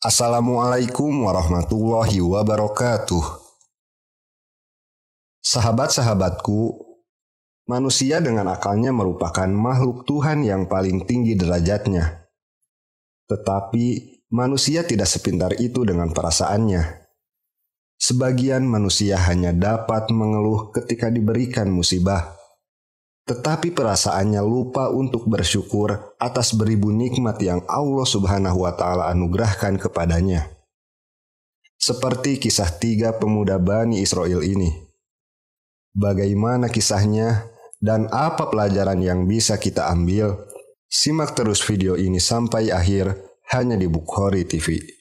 Assalamualaikum warahmatullahi wabarakatuh. Sahabat-sahabatku, manusia dengan akalnya merupakan makhluk Tuhan yang paling tinggi derajatnya. Tetapi manusia tidak sepintar itu dengan perasaannya. Sebagian manusia hanya dapat mengeluh ketika diberikan musibah. Tetapi perasaannya lupa untuk bersyukur atas beribu nikmat yang Allah Subhanahu wa Ta'ala anugerahkan kepadanya. Seperti kisah 3 pemuda Bani Israel ini. Bagaimana kisahnya dan apa pelajaran yang bisa kita ambil? Simak terus video ini sampai akhir hanya di Bukhari TV.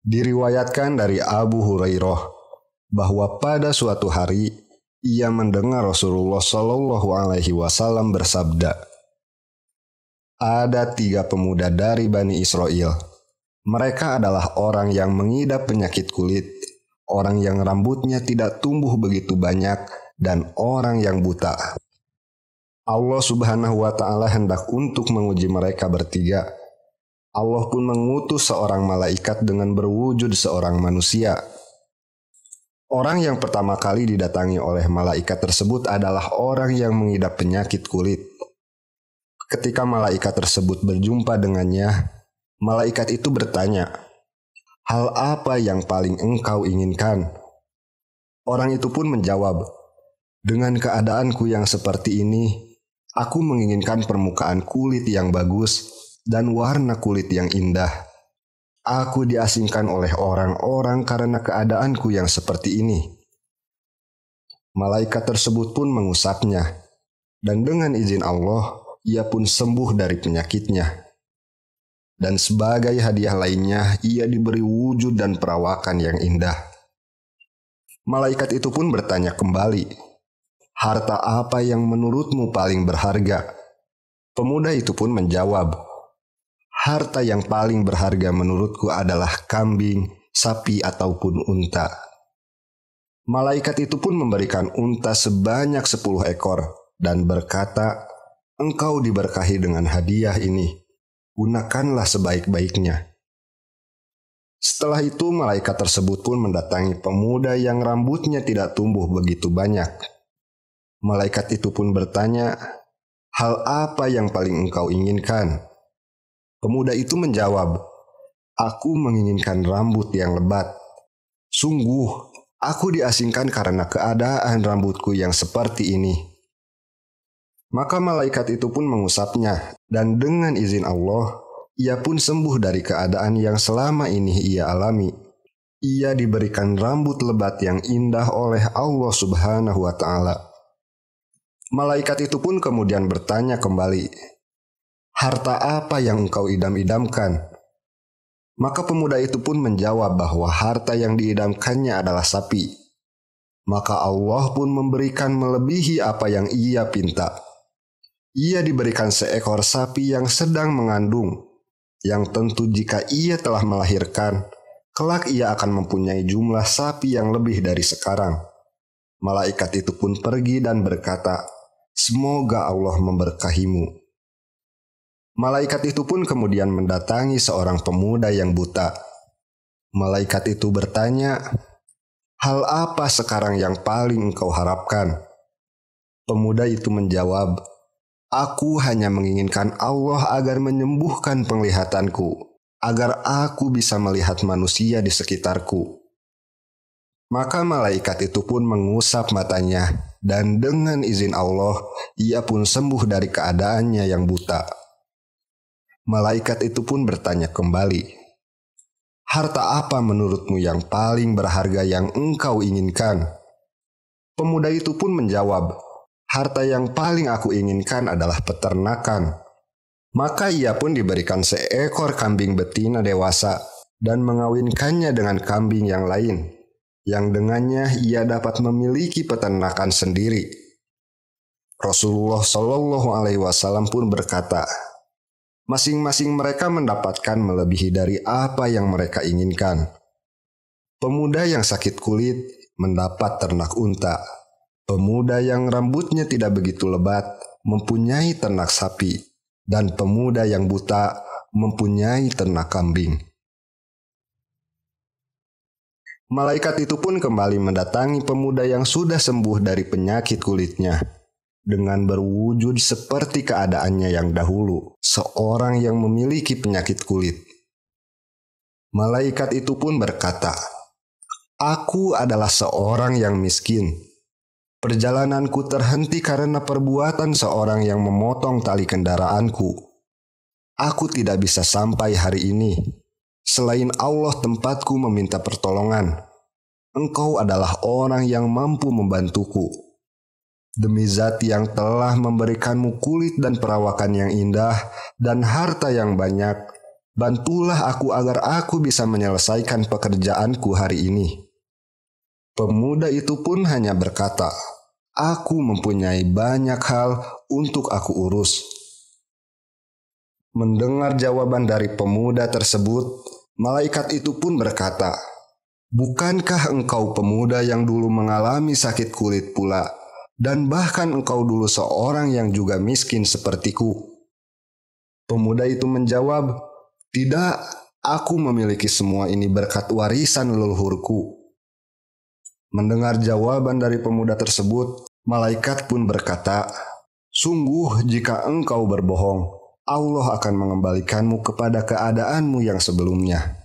Diriwayatkan dari Abu Hurairah bahwa pada suatu hari ia mendengar Rasulullah Shallallahu Alaihi Wasallam bersabda, "Ada 3 pemuda dari Bani Israel. Mereka adalah orang yang mengidap penyakit kulit, orang yang rambutnya tidak tumbuh begitu banyak, dan orang yang buta. Allah Subhanahu wa Ta'ala hendak untuk menguji mereka bertiga. Allah pun mengutus seorang malaikat dengan berwujud seorang manusia. Orang yang pertama kali didatangi oleh malaikat tersebut adalah orang yang mengidap penyakit kulit. Ketika malaikat tersebut berjumpa dengannya, malaikat itu bertanya, 'Hal apa yang paling engkau inginkan?' Orang itu pun menjawab, 'Dengan keadaanku yang seperti ini, aku menginginkan permukaan kulit yang bagus dan warna kulit yang indah. Aku diasingkan oleh orang-orang karena keadaanku yang seperti ini.' Malaikat tersebut pun mengusapnya, dan dengan izin Allah, ia pun sembuh dari penyakitnya. Dan sebagai hadiah lainnya, ia diberi wujud dan perawakan yang indah. Malaikat itu pun bertanya kembali, 'Harta apa yang menurutmu paling berharga?' Pemuda itu pun menjawab, 'Harta yang paling berharga menurutku adalah kambing, sapi, ataupun unta.' Malaikat itu pun memberikan unta sebanyak 10 ekor dan berkata, 'Engkau diberkahi dengan hadiah ini. Gunakanlah sebaik-baiknya.' Setelah itu malaikat tersebut pun mendatangi pemuda yang rambutnya tidak tumbuh begitu banyak. Malaikat itu pun bertanya, 'Hal apa yang paling engkau inginkan?' Pemuda itu menjawab, 'Aku menginginkan rambut yang lebat. Sungguh, aku diasingkan karena keadaan rambutku yang seperti ini.' Maka malaikat itu pun mengusapnya, dan dengan izin Allah, ia pun sembuh dari keadaan yang selama ini ia alami. Ia diberikan rambut lebat yang indah oleh Allah Subhanahu wa Ta'ala. Malaikat itu pun kemudian bertanya kembali, 'Harta apa yang engkau idam-idamkan?' Maka pemuda itu pun menjawab bahwa harta yang diidamkannya adalah sapi. Maka Allah pun memberikan melebihi apa yang ia pinta. Ia diberikan seekor sapi yang sedang mengandung, yang tentu jika ia telah melahirkan, kelak ia akan mempunyai jumlah sapi yang lebih dari sekarang. Malaikat itu pun pergi dan berkata, 'Semoga Allah memberkahimu.' Malaikat itu pun kemudian mendatangi seorang pemuda yang buta. Malaikat itu bertanya, 'Hal apa sekarang yang paling engkau harapkan?' Pemuda itu menjawab, 'Aku hanya menginginkan Allah agar menyembuhkan penglihatanku, agar aku bisa melihat manusia di sekitarku.' Maka malaikat itu pun mengusap matanya, dan dengan izin Allah, ia pun sembuh dari keadaannya yang buta. Malaikat itu pun bertanya kembali, 'Harta apa menurutmu yang paling berharga yang engkau inginkan?' Pemuda itu pun menjawab, 'Harta yang paling aku inginkan adalah peternakan.' Maka ia pun diberikan seekor kambing betina dewasa dan mengawinkannya dengan kambing yang lain, yang dengannya ia dapat memiliki peternakan sendiri. Rasulullah Shallallahu Alaihi Wasallam pun berkata, Masing-masing mereka mendapatkan melebihi dari apa yang mereka inginkan. Pemuda yang sakit kulit mendapat ternak unta. Pemuda yang rambutnya tidak begitu lebat mempunyai ternak sapi. Dan pemuda yang buta mempunyai ternak kambing. Malaikat itu pun kembali mendatangi pemuda yang sudah sembuh dari penyakit kulitnya, dengan berwujud seperti keadaannya yang dahulu, seorang yang memiliki penyakit kulit. Malaikat itu pun berkata, "Aku adalah seorang yang miskin. Perjalananku terhenti karena perbuatan seorang yang memotong tali kendaraanku. Aku tidak bisa sampai hari ini. Selain Allah tempatku meminta pertolongan. Engkau adalah orang yang mampu membantuku. Demi zat yang telah memberikanmu kulit dan perawakan yang indah dan harta yang banyak, bantulah aku agar aku bisa menyelesaikan pekerjaanku hari ini." Pemuda itu pun hanya berkata, "Aku mempunyai banyak hal untuk aku urus." Mendengar jawaban dari pemuda tersebut, malaikat itu pun berkata, "Bukankah engkau pemuda yang dulu mengalami sakit kulit pula, dan bahkan engkau dulu seorang yang juga miskin sepertiku?" Pemuda itu menjawab, "Tidak, aku memiliki semua ini berkat warisan leluhurku." Mendengar jawaban dari pemuda tersebut, malaikat pun berkata, "Sungguh jika engkau berbohong, Allah akan mengembalikanmu kepada keadaanmu yang sebelumnya."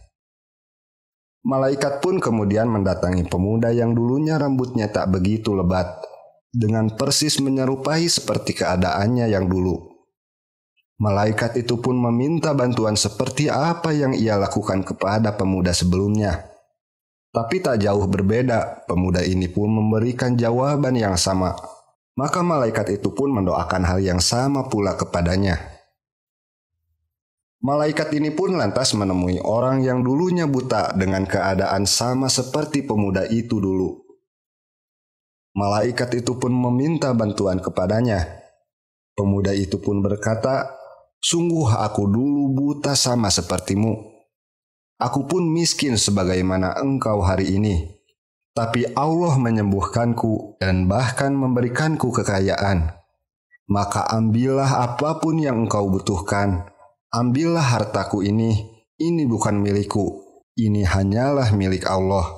Malaikat pun kemudian mendatangi pemuda yang dulunya rambutnya tak begitu lebat, dengan persis menyerupai seperti keadaannya yang dulu. Malaikat itu pun meminta bantuan seperti apa yang ia lakukan kepada pemuda sebelumnya. Tapi tak jauh berbeda, pemuda ini pun memberikan jawaban yang sama. Maka malaikat itu pun mendoakan hal yang sama pula kepadanya. Malaikat ini pun lantas menemui orang yang dulunya buta dengan keadaan sama seperti pemuda itu dulu. Malaikat itu pun meminta bantuan kepadanya. Pemuda itu pun berkata, "Sungguh aku dulu buta sama sepertimu. Aku pun miskin sebagaimana engkau hari ini. Tapi Allah menyembuhkanku dan bahkan memberikanku kekayaan. Maka ambillah apapun yang engkau butuhkan. Ambillah hartaku ini bukan milikku. Ini hanyalah milik Allah."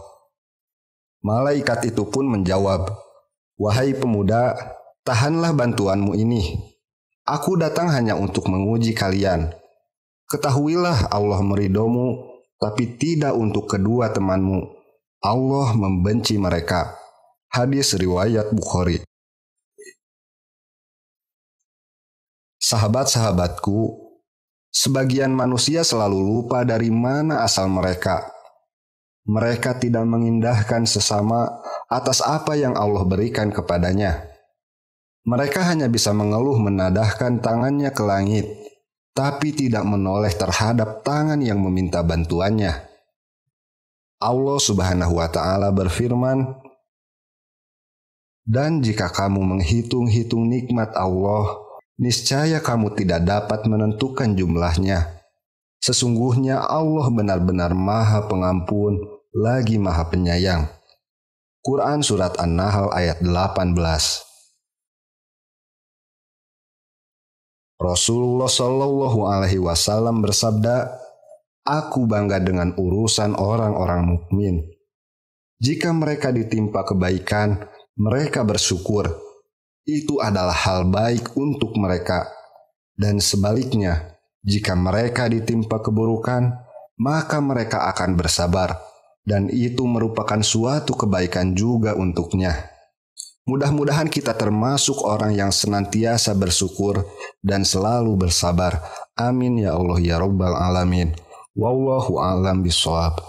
Malaikat itu pun menjawab, "Wahai pemuda, tahanlah bantuanmu ini. Aku datang hanya untuk menguji kalian. Ketahuilah Allah meridomu, tapi tidak untuk kedua temanmu. Allah membenci mereka." Hadis riwayat Bukhari. Sahabat-sahabatku, sebagian manusia selalu lupa dari mana asal mereka. Mereka tidak mengindahkan sesama atas apa yang Allah berikan kepadanya. Mereka hanya bisa mengeluh menadahkan tangannya ke langit, tapi tidak menoleh terhadap tangan yang meminta bantuannya. Allah Subhanahu wa Ta'ala berfirman, "Dan jika kamu menghitung-hitung nikmat Allah, niscaya kamu tidak dapat menentukan jumlahnya. Sesungguhnya Allah benar-benar Maha Pengampun, lagi Maha Penyayang." Quran Surat An-Nahl ayat 18. Rasulullah Shallallahu Alaihi Wasallam bersabda, "Aku bangga dengan urusan orang-orang mukmin. Jika mereka ditimpa kebaikan, mereka bersyukur. Itu adalah hal baik untuk mereka. Dan sebaliknya, jika mereka ditimpa keburukan, maka mereka akan bersabar. Dan itu merupakan suatu kebaikan juga untuknya." Mudah-mudahan kita termasuk orang yang senantiasa bersyukur dan selalu bersabar. Amin ya Allah ya Rabbal Alamin. Wallahu a'lam bishawab.